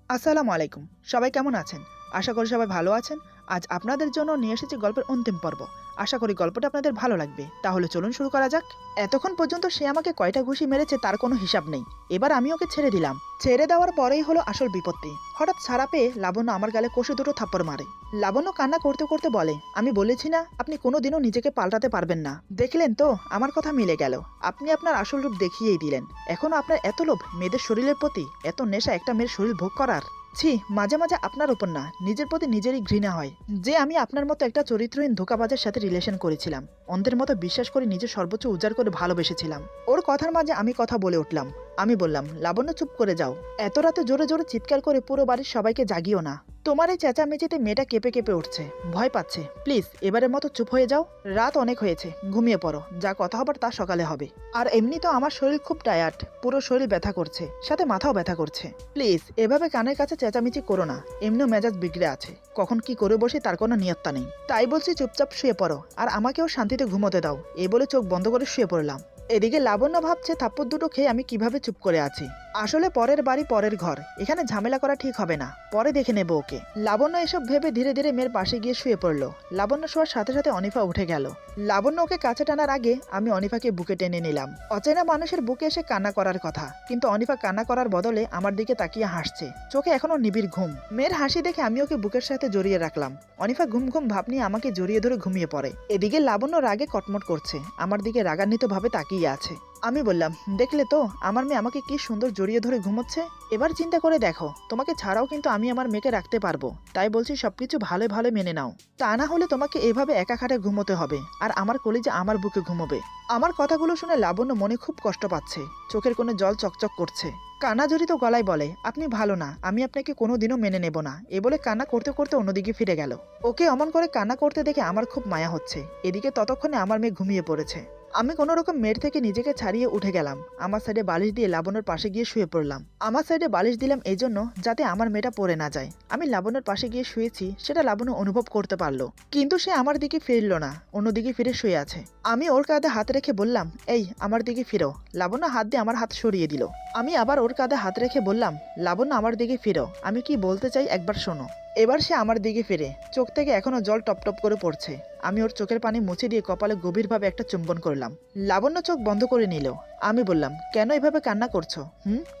আসসালামু আলাইকুম। সবাই কেমন আছেন? আশা করি সবাই ভালো আছেন। আজ আপনাদের জন্য নিয়ে এসেছি গল্পের অন্তিম পর্ব। আশা করি গল্পটা আপনাদের ভালো লাগবে। তাহলে চলুন শুরু করা যাক। এতক্ষণ পর্যন্ত সে আমাকে কয়টা ঘুষি মেরেছে তার কোনো হিসাব নেই। এবার আমি ওকে ছেড়ে দিলাম। ছেড়ে দেওয়ার পরেই হলো আসল বিপত্তি। হঠাৎ ছাড়া পেয়ে লাবণ্য আমার গালে কষে দুটো থাপ্পড় মারে। লাবণ্য কান্না করতে করতে বলে, আমি বলেছি না আপনি কোনোদিনও নিজেকে পাল্টাতে পারবেন না। দেখলেন তো আমার কথা মিলে গেল। আপনি আপনার আসল রূপ দেখিয়েই দিলেন। এখনো আপনার এত লোভ মেয়েদের শরীরের প্রতি, এত নেশা একটা মেয়ের শরীর ভোগ করার। ছি, মাঝে মাঝে আপনার উপর না নিজের প্রতি নিজেরই ঘৃণা হয় যে আমি আপনার মতো একটা চরিত্রহীন ধোঁকাবাজের সাথে রিলেশন করেছিলাম। অন্ধের মতো বিশ্বাস করে নিজের সর্বোচ্চ উজাড় করে ভালোবেসেছিলাম। ওর কথার মাঝে আমি কথা বলে উঠলাম। আমি বললাম, লাবণ্য চুপ করে যাও। এত রাতে জোরে জোরে চিৎকার করে পুরো বাড়ির সবাইকে জাগিও না। তোমার এই চেঁচামেচিতে মেয়েটা কেঁপে কেঁপে উঠছে, ভয় পাচ্ছে। প্লিজ এবারের মতো চুপ হয়ে যাও। রাত অনেক হয়েছে, ঘুমিয়ে পড়ো। যা কথা হবার তা সকালে হবে। আর এমনি তো আমার শরীর খুব টায়ার্ড, পুরো শরীর ব্যথা করছে, সাথে মাথাও ব্যথা করছে। প্লিজ এভাবে কানের কাছে চেঁচামেচি করো না। এমনিও মেজাজ বিগড়ে আছে, কখন কি করে বসে তার কোনো নিয়ত্তা নেই। তাই বলছি চুপচাপ শুয়ে পড়ো আর আমাকেও শান্তিতে ঘুমোতে দাও। এই বলে চোখ বন্ধ করে শুয়ে পড়লাম। এদিকে লাবণ্য ভাবছে থাপ্পড় দুটো খেয়ে আমি কিভাবে চুপ করে আছি। আসলে পরের বাড়ি পরের ঘর, এখানে ঝামেলা করা ঠিক হবে না, পরে দেখে নেব ওকে। লাবণ্য এসব ভেবে ধীরে ধীরে মেয়ের পাশে গিয়ে শুয়ে পড়ল। লাবণ্য শোয়ার সাথে সাথে অনিফা উঠে গেল। লাবণ্য ওকে কাছে টানার আগে আমি অনিফাকে বুকে টেনে নিলাম। অচেনা মানুষের বুকে এসে কান্না করার কথা, কিন্তু অনিফা কান্না করার বদলে আমার দিকে তাকিয়ে হাসছে, চোখে এখনো নিবিড় ঘুম। মেয়ের হাসি দেখে আমি ওকে বুকের সাথে জড়িয়ে রাখলাম। অনিফা ঘুম ঘুম ভাব নিয়ে আমাকে জড়িয়ে ধরে ঘুমিয়ে পড়ে। এদিকে লাবণ্য রাগে কটমট করছে, আমার দিকে রাগান্বিত ভাবে তাকিয়ে আছে। আমি বললাম, দেখলে তো আমার মেয়ে আমাকে কি সুন্দর জড়িয়ে ধরে ঘুমোচ্ছে। এবার চিন্তা করে দেখো, তোমাকে ছাড়াও কিন্তু আমি আমার মেয়েকে রাখতে পারবো। তাই বলছি সবকিছু ভালো ভালো মেনে নাও। তা না হলে তোমাকে এভাবে একা খাটে ঘুমোতে হবে, আর আমার কলিজা আমার বুকে ঘুমোবে। আমার কথাগুলো শুনে লাবণ্য মনে খুব কষ্ট পাচ্ছে, চোখের কোণে জল চকচক করছে। কান্না জড়িত গলায় বলে, আপনি ভালো না, আমি আপনাকে কোনোদিনও মেনে নেব না। এ বলে কান্না করতে করতে অন্যদিকে ফিরে গেল। ওকে অমন করে কান্না করতে দেখে আমার খুব মায়া হচ্ছে। এদিকে ততক্ষণে আমার মেয়ে ঘুমিয়ে পড়েছে। আমি কোনো রকম মেয়ের থেকে নিজেকে ছাড়িয়ে উঠে গেলাম। আমার সাইডে বালিশ দিয়ে লাবণ্যর পাশে গিয়ে শুয়ে পড়লাম। আমার সাইডে বালিশ দিলাম এই জন্য যাতে আমার মেয়েটা পড়ে না যায়। আমি লাবণ্যর পাশে গিয়ে শুয়েছি, সেটা লাবণ্য অনুভব করতে পারলো, কিন্তু সে আমার দিকে ফিরল না, অন্যদিকে ফিরে শুয়ে আছে। আমি ওর কাঁধে হাত রেখে বললাম, এই আমার দিকে ফিরো। লাবণ্য হাত দিয়ে আমার হাত সরিয়ে দিল। আমি আবার ওর কাঁধে হাত রেখে বললাম, লাবণ্য আমার দিকে ফিরো, আমি কি বলতে চাই একবার শোনো। এবার সে আমার দিকে ফিরে, চোখ থেকে এখনো জল টপ টপ করে পড়ছে। আমি ওর চোখের পানি মুছে দিয়ে কপালে গভীরভাবে একটা চুম্বন করলাম। লাবণ্য চোখ বন্ধ করে নিল। আমি বললাম, কেন এভাবে কান্না করছো?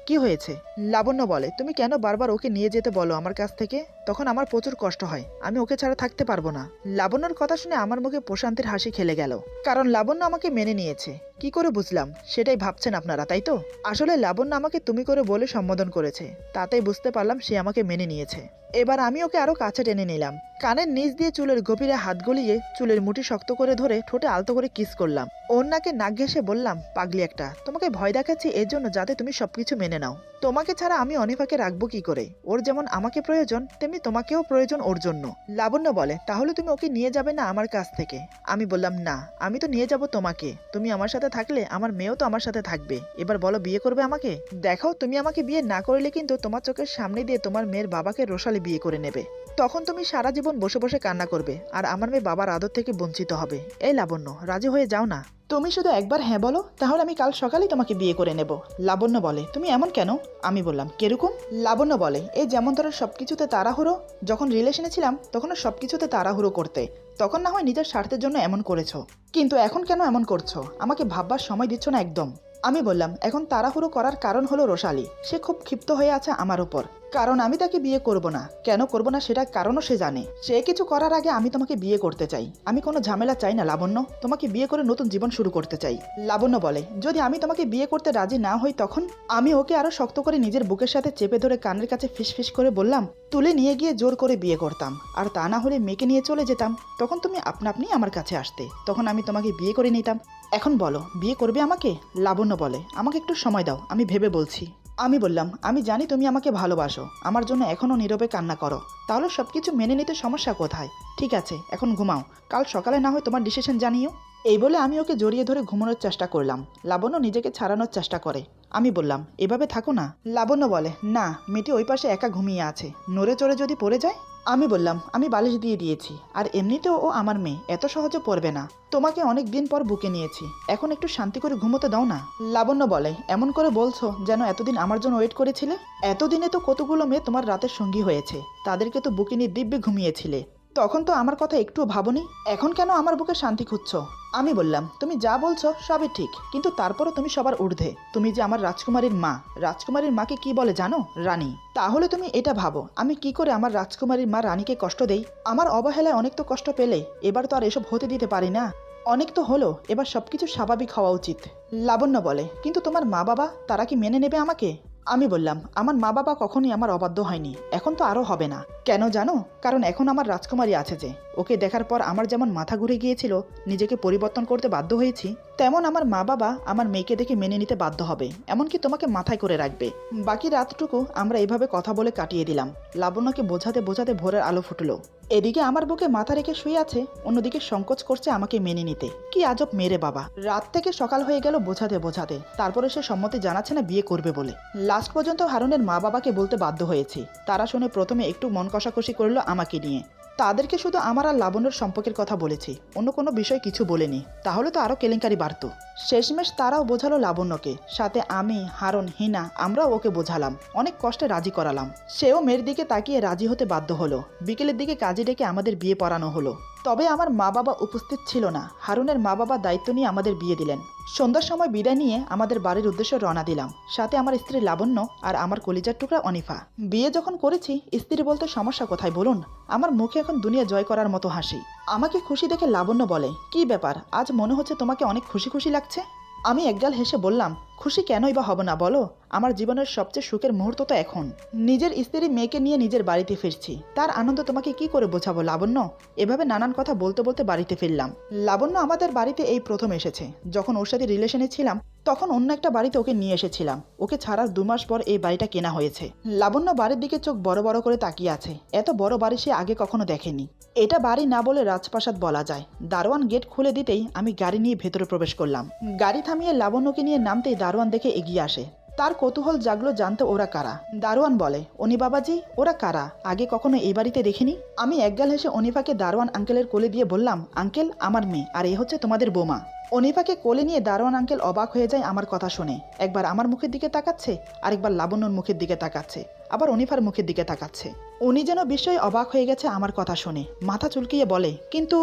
কি হয়েছে? লাবণ্য বলে, তুমি কেন বারবার ওকে নিয়ে যেতে বলো আমার কাছ থেকে? তখন আমার প্রচুর কষ্ট হয়, আমি ওকে ছাড়া থাকতে পারবো না। লাবণ্যর কথা শুনে আমার মুখে প্রশান্তির হাসি খেলে গেল, কারণ লাবণ্য আমাকে মেনে নিয়েছে। কি করে বুঝলাম সেটাই ভাবছেন আপনারা, তাই তো? আসলে লাবণ্য আমাকে তুমি করে বলে সম্বোধন করেছে, তাতেই বুঝতে পারলাম সে আমাকে মেনে নিয়েছে। এবার আমি ওকে আরো কাছে টেনে নিলাম, কানের নিচ দিয়ে চুলের গভীরে হাত গলিয়ে চুলের মুঠি শক্ত করে ধরে ঠোঁটে আলতো করে কিস করলাম। ওর নাকে নাক ঘেঁষে বললাম, পাগলি একটা, তোমাকে ভয় দেখাচ্ছি এর জন্য যাতে তুমি সবকিছু মেনে নাও। তোমাকে ছাড়া আমি অনিফাকে রাখবো কি করে? ওর যেমন আমাকে প্রয়োজন, তেমনি তোমাকেও প্রয়োজন ওর জন্য। লাবণ্য বলে, তাহলে তুমি ওকে নিয়ে যাবে না আমার কাছ থেকে? আমি বললাম, না, আমি তো নিয়ে যাব তোমাকে। তুমি আমার সাথে থাকলে আমার মেয়েও তো আমার সাথে থাকবে। এবার বলো, বিয়ে করবে আমাকে? দেখো, তুমি আমাকে বিয়ে না করলে কিন্তু তোমার চোখের সামনে দিয়ে তোমার মেয়ের বাবাকে রোশালি বিয়ে করে নেবে। তখন তুমি সারা জীবন বসে বসে কান্না করবে, আর আমার মেয়ে বাবার আদর থেকে বঞ্চিত হবে। এই লাবণ্য, রাজি হয়ে যাও না। তুমি শুধু একবার হ্যাঁ বলো, তাহলে আমি কাল সকালেই তোমাকে বিয়ে করে নেব। লাবণ্য বলে, তুমি এমন কেন? আমি বললাম, কিরকম? লাবণ্য বলে, এই যেমন ধরো সবকিছুতে তাড়াহুড়ো, যখন রিলেশনে ছিলাম তখনও সবকিছুতে তাড়াহুড়ো করতে, তখন না হয় নিজের স্বার্থের জন্য এমন করেছো, কিন্তু এখন কেন এমন করছো? আমাকে ভাববার সময় দিচ্ছ না একদম। আমি বললাম, এখন তাড়াহুড়ো করার কারণ হলো রোশালি। সে খুব ক্ষিপ্ত হয়ে আছে আমার উপর, কারণ আমি তাকে বিয়ে করব না। কেন করব না সেটা কারণও সে জানে। সে কিছু করার আগে আমি তোমাকে বিয়ে করতে চাই। আমি কোনো ঝামেলা চাই না লাবণ্য, তোমাকে বিয়ে করে নতুন জীবন শুরু করতে চাই। লাবণ্য বলে, যদি আমি তোমাকে বিয়ে করতে রাজি না হই তখন? আমি ওকে আরো শক্ত করে নিজের বুকের সাথে চেপে ধরে কানের কাছে ফিসফিস করে বললাম, তুলে নিয়ে গিয়ে জোর করে বিয়ে করতাম, আর তা না হলে মেয়েকে নিয়ে চলে যেতাম। তখন তুমি আপনা আপনি আমার কাছে আসতে, তখন আমি তোমাকে বিয়ে করে নিতাম। এখন বলো, বিয়ে করবে আমাকে? লাবণ্য বলে, আমাকে একটু সময় দাও, আমি ভেবে বলছি। আমি বললাম, আমি জানি তুমি আমাকে ভালোবাসো, আমার জন্য এখনো নীরবে কান্না করো, তাহলে সবকিছু মেনে নিতে সমস্যা কোথায়? ঠিক আছে, এখন ঘুমাও, কাল সকালে না হয় তোমার ডিসিশন জানিও। এই বলে আমি ওকে জড়িয়ে ধরে ঘুমানোর চেষ্টা করলাম। লাবণ্য নিজেকে ছাড়ানোর চেষ্টা করে। আমি বললাম, এভাবে থাকো না। লাবণ্য বলে, না, মেয়েটি ওই পাশে একা ঘুমিয়ে আছে, নড়ে চড়ে যদি পড়ে যায়। আমি বললাম, আমি বালিশ দিয়ে দিয়েছি, আর এমনিতেও ও আমার মেয়ে, এত সহজে পড়বে না। তোমাকে অনেক দিন পর বুকে নিয়েছি, এখন একটু শান্তি করে ঘুমোতে দাও না। লাবণ্য বলে, এমন করে বলছো যেন এতদিন আমার জন্য ওয়েট করেছিলে। এতদিনে তো কতগুলো মেয়ে তোমার রাতের সঙ্গী হয়েছে, তাদেরকে তো বুকে নিয়ে দিব্যে ঘুমিয়েছিলে। তখন তো আমার কথা একটুও ভাবনি, এখন কেন আমার বুকে শান্তি খুঁজছো? আমি বললাম, তুমি যা বলছো সবই ঠিক, কিন্তু তারপরও তুমি সবার ঊর্ধ্বে। তুমি যে আমার রাজকুমারীর মা, রাজকুমারীর মাকে কি বলে জানো? রানী। তাহলে তুমি এটা ভাবো, আমি কি করে আমার রাজকুমারীর মা রানীকে কষ্ট দেই? আমার অবহেলায় অনেক তো কষ্ট পেলে, এবার তো আর এসব হতে দিতে পারি না। অনেক তো হলো, এবার সবকিছু স্বাভাবিক হওয়া উচিত। লাবণ্য বলে, কিন্তু তোমার মা বাবা, তারা কি মেনে নেবে আমাকে? আমি বললাম, আমার মা বাবা কখনোই আমার অবাধ্য হয়নি, এখন তো আরও হবে না। কেন জানো? কারণ এখন আমার রাজকুমারী আছে যে, ওকে দেখার পর আমার যেমন মাথা ঘুরে গিয়েছিল, নিজেকে পরিবর্তন করতে বাধ্য হয়েছি, তেমন আমার মা বাবা আমার মেয়েকে দেখে মেনে নিতে বাধ্য হবে, এমনকি তোমাকে মাথায় করে রাখবে। বাকি রাতটুকু আমরা এভাবে কথা বলে কাটিয়ে দিলাম। লাবণ্যকে বোঝাতে বোঝাতে ভোরের আলো ফুটলো। এদিকে আমার বুকে মাথা রেখে শুয়ে আছে, অন্যদিকে সংকোচ করছে আমাকে মেনে নিতে। কি আজব মেরে বাবা! রাত থেকে সকাল হয়ে গেল বোঝাতে বোঝাতে, তারপরে সে সম্মতি জানাচ্ছে না বিয়ে করবে বলে। লাস্ট পর্যন্ত হারুনের মা বাবাকে বলতে বাধ্য হয়েছি। তারা শুনে প্রথমে একটু মন কষাকষি করলো আমাকে নিয়ে। তাদেরকে শুধু আমার আর লাবণ্যর সম্পর্কের কথা বলেছি, অন্য কোনো বিষয় কিছু বলিনি, তাহলে তো আরও কেলেঙ্কারি বাড়ত। শেষমেশ তারাও বোঝালো লাবণ্যকে, সাথে আমি, হারুন, হিনা, আমরাও ওকে বোঝালাম, অনেক কষ্টে রাজি করালাম। সেও মেয়ের দিকে তাকিয়ে রাজি হতে বাধ্য হলো। বিকেলের দিকে কাজে ডেকে আমাদের বিয়ে পড়ানো হলো। তবে আমার মা বাবা উপস্থিত ছিল না। হারুনের মা বাবা দায়িত্ব নিয়ে আমাদের বিয়ে দিলেন। সন্ধ্যার সময় বিদায় নিয়ে আমাদের বাড়ির উদ্দেশ্যে রওনা দিলাম, সাথে আমার স্ত্রী লাবণ্য আর আমার কলিজার টুকরা অনিফা। বিয়ে যখন করেছি, স্ত্রী বলতে সমস্যা কোথায় বলুন? আমার মুখে এখন দুনিয়া জয় করার মতো হাসি। আমাকে খুশি দেখে লাবণ্য বলে, কি ব্যাপার, আজ মনে হচ্ছে তোমাকে অনেক খুশি খুশি লাগছে? আমি একগাল হেসে বললাম, খুশি কেনই বা হব না বলো? আমার জীবনের সবচেয়ে সুখের মুহূর্ত তো এখন। নিজের স্ত্রী মেয়েকে নিয়ে নিজের বাড়িতে ফিরছি, তার আনন্দ তোমাকে কি করে বোঝাবো লাবণ্য? এভাবে নানান কথা বলতে বলতে বাড়িতে ফিরলাম। লাবণ্য আমাদের বাড়িতে এই প্রথম এসেছে। যখন ওর সাথে রিলেশনে ছিলাম, তখন অন্য একটা বাড়িতে ওকে নিয়ে এসেছিলাম। ওকে ছাড়ার 2 মাস পর এই বাড়িটা কেনা হয়েছে। লাবণ্য বাড়ির দিকে চোখ বড় বড় করে তাকিয়ে আছে। এত বড় বাড়ি সে আগে কখনো দেখেনি। এটা বাড়ি না বলে রাজপ্রাসাদ বলা যায়। দারোয়ান গেট খুলে দিতেই আমি গাড়ি নিয়ে ভেতরে প্রবেশ করলাম। গাড়ি থামিয়ে লাবণ্যকে নিয়ে নামতেই দারোয়ান দেখে এগিয়ে আসে। তার কৌতূহল জাগলো জানতে ওরা কারা। দারোয়ান বলে, অনি বাবাজি, ওরা কারা? আগে কখনো এই বাড়িতে দেখিনি। আমি একগাল হেসে অনিফাকে দারোয়ান আঙ্কেলের কোলে দিয়ে বললাম, আঙ্কেল, আমার মেয়ে, আর এ হচ্ছে তোমাদের বোমা। অনিফাকে কোলে নিয়ে দারোয়ান আঙ্কেল অবাক হয়ে যায় আমার কথা শুনে। একবার আমার মুখের দিকে তাকাচ্ছে, আরেকবার লাবণ্যর মুখের দিকে তাকাচ্ছে, আবার অনিফার মুখের দিকে তাকাচ্ছে। উনি যেন বিস্ময়ে অবাক হয়ে গেছে আমার কথা শুনে, মাথা চুলকিয়ে বলে, কিন্তু?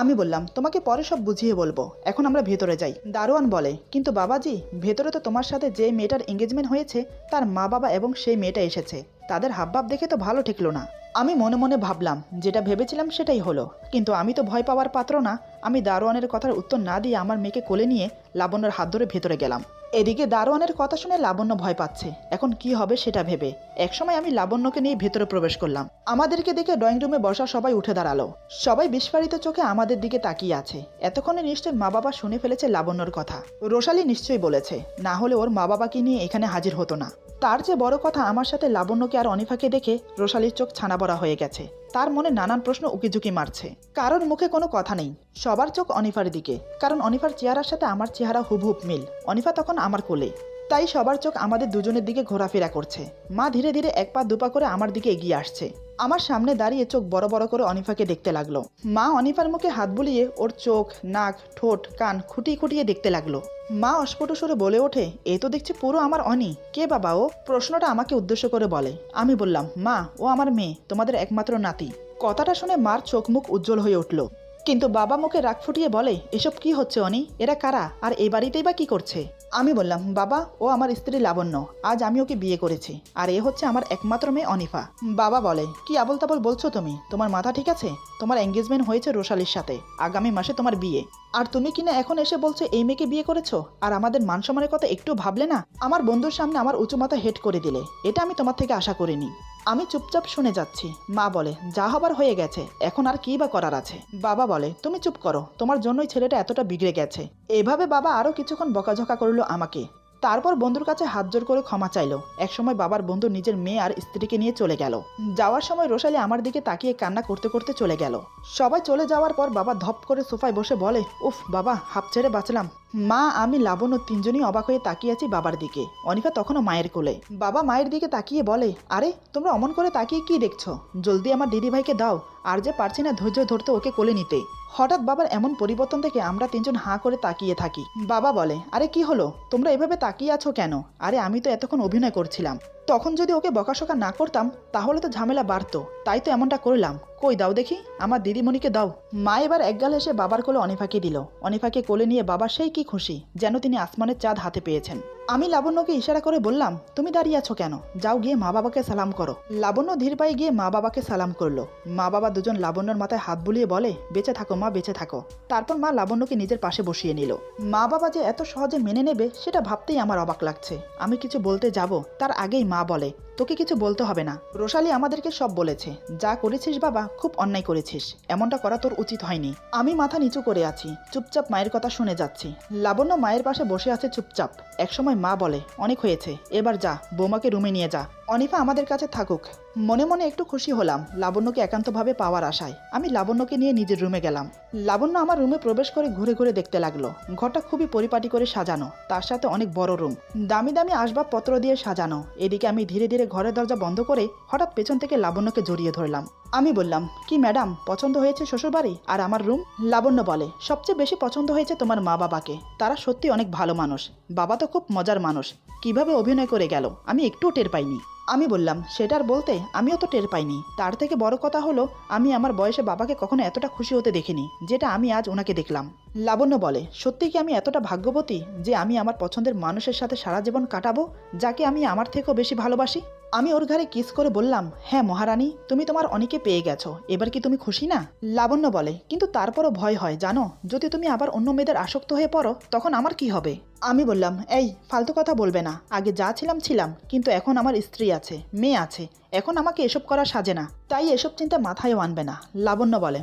আমি বললাম, তোমাকে পরে সব বুঝিয়ে বলবো, এখন আমরা ভেতরে যাই। দারোয়ান বলে, কিন্তু বাবাজি, ভেতরে তো তোমার সাথে যে মেয়েটার এঙ্গেজমেন্ট হয়েছে তার মা বাবা এবং সেই মেয়েটা এসেছে, তাদের হাবভাব দেখে তো ভালো ঠেকলো না। আমি মনে মনে ভাবলাম, যেটা ভেবেছিলাম সেটাই হলো, কিন্তু আমি তো ভয় পাওয়ার পাত্র না। আমি দারোয়ানের কথার উত্তর না দিয়ে আমার মেয়েকে কোলে নিয়ে লাবণ্যর হাত ধরে ভেতরে গেলাম। এদিকে দারোয়ানের কথা শুনে লাবণ্য ভয় পাচ্ছে, এখন কি হবে সেটা ভেবে। একসময় আমি লাবণ্যকে নিয়ে ভেতরে প্রবেশ করলাম। আমাদেরকে দেখে ড্রয়িং রুমে বসা সবাই উঠে দাঁড়ালো। সবাই বিস্ফারিত চোখে আমাদের দিকে তাকিয়ে আছে। এতক্ষণে নিশ্চয় মা বাবা শুনে ফেলেছে লাবণ্যর কথা। রোশালি নিশ্চয়ই বলেছে, না হলে ওর মা বাবাকে নিয়ে এখানে হাজির হতো না। তার চেয়ে বড় কথা, আমার সাথে লাবণ্যকে আর অনিফাকে দেখে রোশালির চোখ ছানা বড়া হয়ে গেছে। তার মনে নানান প্রশ্ন উকিঝুঁকি মারছে। কারোর মুখে কোনো কথা নেই, সবার চোখ অনিফার দিকে, কারণ অনিফার চেহারার সাথে আমার চেহারা হুবহুব মিল। অনিফা তখন আমার কোলে, তাই সবার চোখ আমাদের দুজনের দিকে ঘোরাফেরা করছে। মা ধীরে ধীরে 1 পা 2 পা করে আমার দিকে এগিয়ে আসছে। আমার সামনে দাঁড়িয়ে চোখ বড় বড় করে অনিফাকে দেখতে লাগলো। মা অনিফার মুখে হাত বুলিয়ে ওর চোখ, নাক, ঠোঁট, কান খুঁটিয়ে খুঁটিয়ে দেখতে লাগলো। মা অস্ফুট সুরে বলে ওঠে, এ তো দেখছি পুরো আমার অনি। কে বাবা ও? প্রশ্নটা আমাকে উদ্দেশ্য করে বলে। আমি বললাম, মা, ও আমার মেয়ে, তোমাদের একমাত্র নাতি। কথাটা শুনে মার চোখ মুখ উজ্জ্বল হয়ে উঠল। কিন্তু বাবা মুখে রাগ ফুটিয়ে বলে, এসব কি হচ্ছে অনি? এরা কারা, আর এই বাড়িতেই বা কি করছে? আমি বললাম, বাবা, ও আমার স্ত্রী লাবণ্য, আজ আমি ওকে বিয়ে করেছি, আর এ হচ্ছে আমার একমাত্র মেয়ে অনিফা। বাবা বলে, কি আবল তাবল বলছো তুমি? তোমার মাথা ঠিক আছে? তোমার এঙ্গেজমেন্ট হয়েছে রোশালির সাথে, আগামী মাসে তোমার বিয়ে, আর তুমি কিনা এখন এসে বলছো এই মেয়েকে বিয়ে করেছো? আর আমাদের মান সম্মানের কথা একটু ভাবলে না? আমার বন্ধুর সামনে আমার উঁচু মাথা হেট করে দিলে, এটা আমি তোমার থেকে আশা করিনি। আমি চুপচাপ শুনে যাচ্ছি। মা বলে, যা হবার হয়ে গেছে, এখন আর কি বা করার আছে? বাবা বলে, তুমি চুপ করো, তোমার জন্যই ছেলেটা এতটা বিগড়ে গেছে। এভাবে বাবা আরো কিছুক্ষণ বকাঝকা করলো আমাকে। তারপর বন্ধুর কাছে হাত জোর করে ক্ষমা চাইলো। একসময় বাবার বন্ধু নিজের মেয়ে আর স্ত্রীকে নিয়ে চলে গেল। যাওয়ার সময় রোশালি আমার দিকে তাকিয়ে কান্না করতে করতে চলে গেল। সবাই চলে যাওয়ার পর বাবা ধপ করে সোফায় বসে বলে, উফ বাবা, হাঁপ ছেড়ে বাঁচলাম। মা, আমি, লাবণ্য তিনজনই অবাক হয়ে তাকিয়ে আছি বাবার দিকে। অনিফা তখনও মায়ের কোলে। বাবা মায়ের দিকে তাকিয়ে বলে, আরে তোমরা অমন করে তাকিয়ে কি দেখছো? জলদি আমার দিদিভাইকে দাও। আর যে পারছি না ধৈর্য ধরতে ওকে কোলে নিতে। হঠাৎ বাবার এমন পরিবর্তন দেখে আমরা তিনজন হাঁ করে তাকিয়ে থাকি। বাবা বলে, আরে কি হলো, তোমরা এভাবে তাকিয়ে আছো কেন? আরে আমি তো এতক্ষণ অভিনয় করছিলাম। তখন যদি ওকে বকাশকা না করতাম তাহলে তো ঝামেলা বাড়তো, তাই তো এমনটা করলাম। কই দাও দেখি, আমার দিদিমণিকে দাও। মা এবার একগাল এসে বাবার কোলে অনিফাকে দিল। অনিফাকে কোলে নিয়ে বাবা সেই কি খুশি, যেন তিনি আসমানের চাঁদ হাতে পেয়েছেন। আমি লাবণ্যকে ইশারা করে বললাম, তুমি দাঁড়িয়ে আছো কেন? যাও গিয়ে মা বাবাকে সালাম করো। লাবণ্য ধীর পায়ে গিয়ে মা বাবাকে সালাম করলো। মা বাবা দুজন লাবণ্যর মাথায় হাত বুলিয়ে বলে, বেঁচে থাকো মা, বেঁচে থাকো। তারপর মা লাবণ্যকে নিজের পাশে বসিয়ে নিল। মা বাবা যে এত সহজে মেনে নেবে সেটা ভাবতেই আমার অবাক লাগছে। আমি কিছু বলতে যাব তার আগেই মা বলে, তোকে কিছু বলতে হবে না। রোশালি আমাদেরকে সব বলেছে। যা করেছিস বাবা, খুব অন্যায় করেছিস। এমনটা করা তোর উচিত হয়নি। আমি মাথা নিচু করে আছি, চুপচাপ মায়ের কথা শুনে যাচ্ছি। লাবণ্য মায়ের পাশে বসে আছে চুপচাপ। একসময় মা বলে, অনেক হয়েছে, এবার যা, বৌমাকে রুমে নিয়ে যা। অনিফা আমাদের কাছে থাকুক। মনে মনে একটু খুশি হলাম লাবণ্যকে একান্তভাবে পাওয়ার আশায়। আমি লাবণ্যকে নিয়ে নিজের রুমে গেলাম। লাবণ্য আমার রুমে প্রবেশ করে ঘুরে ঘুরে দেখতে লাগলো। ঘরটা খুবই পরিপাটি করে সাজানো, তার সাথে অনেক বড় রুম, দামি দামি আসবাবপত্র দিয়ে সাজানো। এদিকে আমি ধীরে ধীরে ঘরের দরজা বন্ধ করে হঠাৎ পেছন থেকে লাবণ্যকে জড়িয়ে ধরলাম। আমি বললাম, কি ম্যাডাম, পছন্দ হয়েছে শ্বশুরবাড়ি আর আমার রুম? লাবণ্য বলে, সবচেয়ে বেশি পছন্দ হয়েছে তোমার মা বাবাকে। তারা সত্যি অনেক ভালো মানুষ। বাবা তো খুব মজার মানুষ। কিভাবে অভিনয় করে গেল আমি একটুও টের পাইনি। আমি বললাম, সেটার বলতে, আমিও তো টের পাইনি। তার থেকে বড় কথা হলো, আমি আমার বয়সে বাবাকে কখনো এতটা খুশি হতে দেখিনি যেটা আমি আজ ওনাকে দেখলাম। লাবণ্য বলে, সত্যি কি আমি এতটা ভাগ্যবতী যে আমি আমার পছন্দের মানুষের সাথে সারা জীবন কাটাবো, যাকে আমি আমার থেকেও বেশি ভালোবাসি? আমি ওর ঘাড়ে কিস করে বললাম, হ্যাঁ মহারানী, তুমি তোমার অনেকে পেয়ে গেছো, এবার কি তুমি খুশি না? লাবণ্য বলে, কিন্তু তারপরও ভয় হয় জানো, যদি তুমি আবার অন্য মেয়েদের আসক্ত হয়ে পড়ো তখন আমার কি হবে? আমি বললাম, এই ফালতু কথা বলবে না। আগে যা ছিলাম, কিন্তু এখন আমার স্ত্রী আছে, মেয়ে আছে। এখন আমাকে এসব করা সাজে না, তাই এসব চিন্তা মাথায়ও আনবে না। লাবণ্য বলে,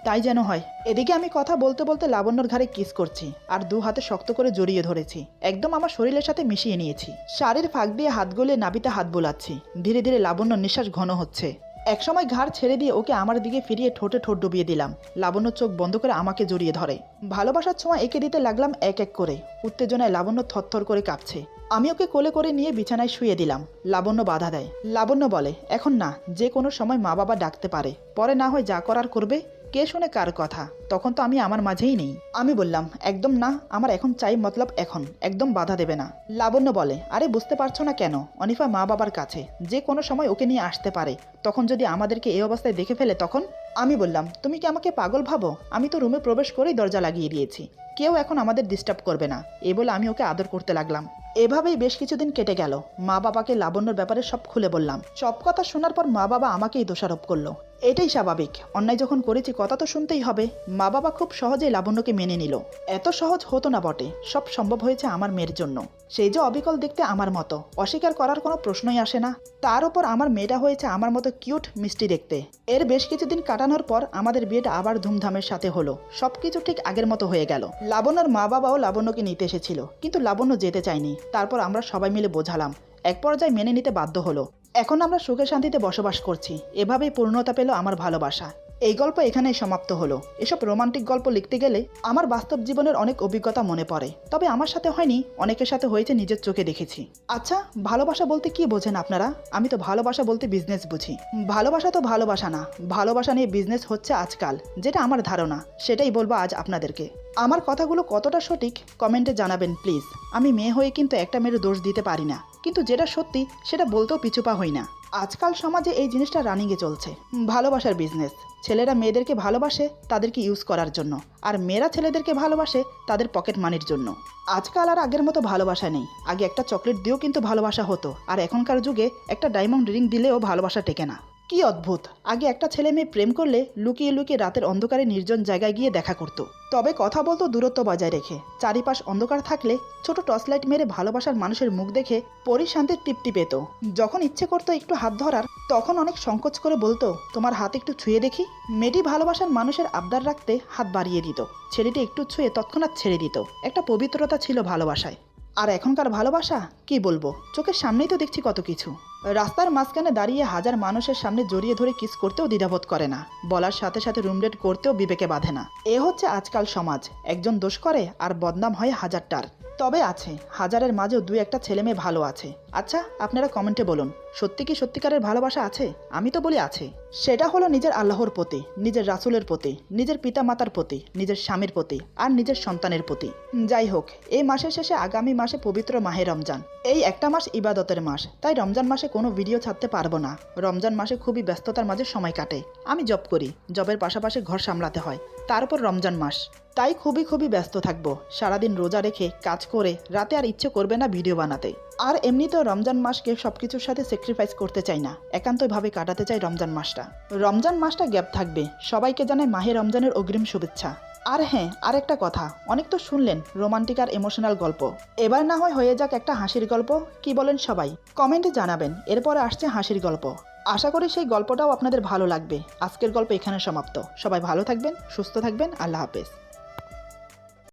তাই যেন হয়। এদিকে আমি কথা বলতে বলতে লাবণ্যর ঘাড়ে কিস করছি আর দু হাতে শক্ত করে জড়িয়ে ধরেছি। একদম আমার শরীরের সাথে মিশিয়ে নিয়েছি। শাড়ির ফাঁক দিয়ে হাত গলিয়ে নাবিতে হাত বোলাচ্ছি। ধীরে ধীরে লাবণ্যর নিঃশ্বাস ঘন হচ্ছে। একসময় ঘাড় ছেড়ে দিয়ে ওকে আমার দিকে ফিরিয়ে ঠোঁটে ঠোঁট ডুবিয়ে দিলাম। লাবণ্য চোখ বন্ধ করে আমাকে জড়িয়ে ধরে। ভালোবাসার ছোঁয়া এঁকে দিতে লাগলাম এক এক করে। উত্তেজনায় লাবণ্য থরথর করে কাঁপছে। আমি ওকে কোলে করে নিয়ে বিছানায় শুয়ে দিলাম। লাবণ্য বাধা দেয়। লাবণ্য বলে, এখন না, যে কোনো সময় মা বাবা ডাকতে পারে, পরে না হয় যা করার করবে। কে শুনে কার কথা? তখন তো আমি আমার মাঝেই নেই। আমি বললাম, একদম না, আমার এখন চাই, মতলব এখন, একদম বাধা দেবে না। লাবণ্য বলে, আরে বুঝতে পারছো না কেন? অনিফা মা বাবার কাছে, যে কোনো সময় ওকে নিয়ে আসতে পারে। তখন যদি আমাদেরকে এই অবস্থায় দেখে ফেলে তখন? আমি বললাম, তুমি কি আমাকে পাগল ভাবো? আমি তো রুমে প্রবেশ করেই দরজা লাগিয়ে দিয়েছি। কেউ এখন আমাদের ডিস্টার্ব করবে না। এ বলে আমি ওকে আদর করতে লাগলাম। এভাবেই বেশ কিছুদিন কেটে গেল। মা বাবাকে লাবণ্যর ব্যাপারে সব খুলে বললাম। সব কথা শোনার পর মা বাবা আমাকেই দোষারোপ করলো। এটাই স্বাভাবিক, অন্যায় যখন করেছি কথা তো শুনতেই হবে। মা বাবা খুব সহজেই লাবণ্যকে মেনে নিল। এত সহজ হতো না বটে, সব সম্ভব হয়েছে আমার মেয়ের জন্য। সেই যে অবিকল দেখতে আমার মতো, অস্বীকার করার কোনো প্রশ্নই আসে না। তার উপর আমার মেয়েটা হয়েছে আমার মতো কিউট মিষ্টি দেখতে। এর বেশ কিছুদিন কাটানোর পর আমাদের বিয়েটা আবার ধুমধামের সাথে হলো। সবকিছু ঠিক আগের মতো হয়ে গেল। লাবণ্যর মা বাবাও লাবণ্যকে নিতে এসেছিল, কিন্তু লাবণ্য যেতে চায়নি। তারপর আমরা সবাই মিলে বোঝালাম। এক পর্যায়ে মেনে নিতে বাধ্য হলো। এখন আমরা সুখে শান্তিতে বসবাস করছি। এভাবেই পূর্ণতা পেল আমার ভালোবাসা। এই গল্প এখানেই সমাপ্ত হলো। এসব রোমান্টিক গল্প লিখতে গেলে আমার বাস্তব জীবনের অনেক অভিজ্ঞতা মনে পড়ে। তবে আমার সাথে হয়নি, অনেকের সাথে হয়েছে, নিজের চোখে দেখেছি। আচ্ছা, ভালোবাসা বলতে কি বোঝেন আপনারা? আমি তো ভালোবাসা বলতে বিজনেস বুঝি। ভালোবাসা তো ভালোবাসা না, ভালোবাসা নিয়ে বিজনেস হচ্ছে আজকাল, যেটা আমার ধারণা, সেটাই বলবো আজ আপনাদেরকে। আমার কথাগুলো কতটা সঠিক কমেন্টে জানাবেন প্লিজ। আমি মেয়ে হয়ে কিন্তু একটা মেয়ের দোষ দিতে পারি না, কিন্তু যেটা সত্যি সেটা বলতেও পিছুপা হই না। আজকাল সমাজে এই জিনিসটা রানিংয়ে চলছে, ভালোবাসার বিজনেস। ছেলেরা মেয়েদেরকে ভালোবাসে তাদেরকে ইউজ করার জন্য, আর মেয়েরা ছেলেদেরকে ভালোবাসে তাদের পকেট মানির জন্য। আজকাল আর আগের মতো ভালোবাসা নেই। আগে একটা চকলেট দিয়েও কিন্তু ভালোবাসা হতো, আর এখনকার যুগে একটা ডায়মন্ড রিং দিলেও ভালোবাসা টেকে না। কি অদ্ভুত! আগে একটা ছেলে মেয়ে প্রেম করলে লুকিয়ে লুকিয়ে রাতের অন্ধকারে নির্জন জায়গায় গিয়ে দেখা করতো। তবে কথা বলতো দূরত্ব বজায় রেখে। চারিপাশ অন্ধকার থাকলে ছোট টর্চলাইট মেরে ভালোবাসার মানুষের মুখ দেখে পরিশান্তির তৃপ্তি পেত। যখন ইচ্ছে করতো একটু হাত ধরার, তখন অনেক সংকোচ করে বলতো, তোমার হাত একটু ছুঁয়ে দেখি। মেয়েটি ভালোবাসার মানুষের আবদার রাখতে হাত বাড়িয়ে দিত। ছেলেটি একটু ছুঁয়ে তৎক্ষণাৎ ছেড়ে দিত। একটা পবিত্রতা ছিল ভালোবাসায়। আর এখনকার ভালোবাসা কি বলবো, চোখের সামনেই তো দেখছি কত কিছু। রাস্তার মাঝখানে দাঁড়িয়ে হাজার মানুষের সামনে জড়িয়ে ধরে কিস করতেও দ্বিধাবোধ করে না, বলার সাথে সাথে রুমডেট করতেও বিবেকে বাঁধে না। এ হচ্ছে আজকাল সমাজ, একজন দোষ করে আর বদনাম হয় হাজারটার। তবে আছে, হাজারের মাঝেও দুই একটা ছেলে মেয়ে ভালো আছে। আচ্ছা, আপনারা কমেন্টে বলুন, সত্যি কি সত্যিকারের ভালোবাসা আছে? আমি তো বলি আছে। সেটা হলো নিজের আল্লাহর প্রতি, নিজের রাসূলের প্রতি, নিজের পিতা মাতার প্রতি, নিজের স্বামীর প্রতি আর নিজের সন্তানের প্রতি। যাই হোক, এই মাসের শেষে আগামী মাসে পবিত্র মাহে রমজান। এই একটা মাস ইবাদতের মাস, তাই রমজান মাসে কোনো ভিডিও ছাড়তে পারবো না। রমজান মাসে খুবই ব্যস্ততার মাঝে সময় কাটে। আমি জব করি, জবের পাশাপাশি ঘর সামলাতে হয়, তারপর রমজান মাস, তাই খুবই ব্যস্ত থাকবো। সারাদিন রোজা রেখে কাজ করে রাতে আর ইচ্ছে করবে না ভিডিও বানাতে। আর এমনিতেও রমজান মাসকে সবকিছুর সাথে স্যাক্রিফাইস করতে চাই না, একান্তভাবে কাটাতে চাই রমজান মাসটা। রমজান মাসটা গ্যাপ থাকবে। সবাইকে জানাই মাহে রমজানের অগ্রিম শুভেচ্ছা। আর হ্যাঁ, আরেকটা কথা, অনেক তো শুনলেন রোমান্টিক আর ইমোশনাল গল্প, এবার না হয় হয়ে যাক একটা হাসির গল্প। কি বলেন সবাই? কমেন্টে জানাবেন। এরপরে আসছে হাসির গল্প, আশা করি সেই গল্পটাও আপনাদের ভালো লাগবে। আজকের গল্প এখানে সমাপ্ত। সবাই ভালো থাকবেন, সুস্থ থাকবেন। আল্লাহ হাফেজ।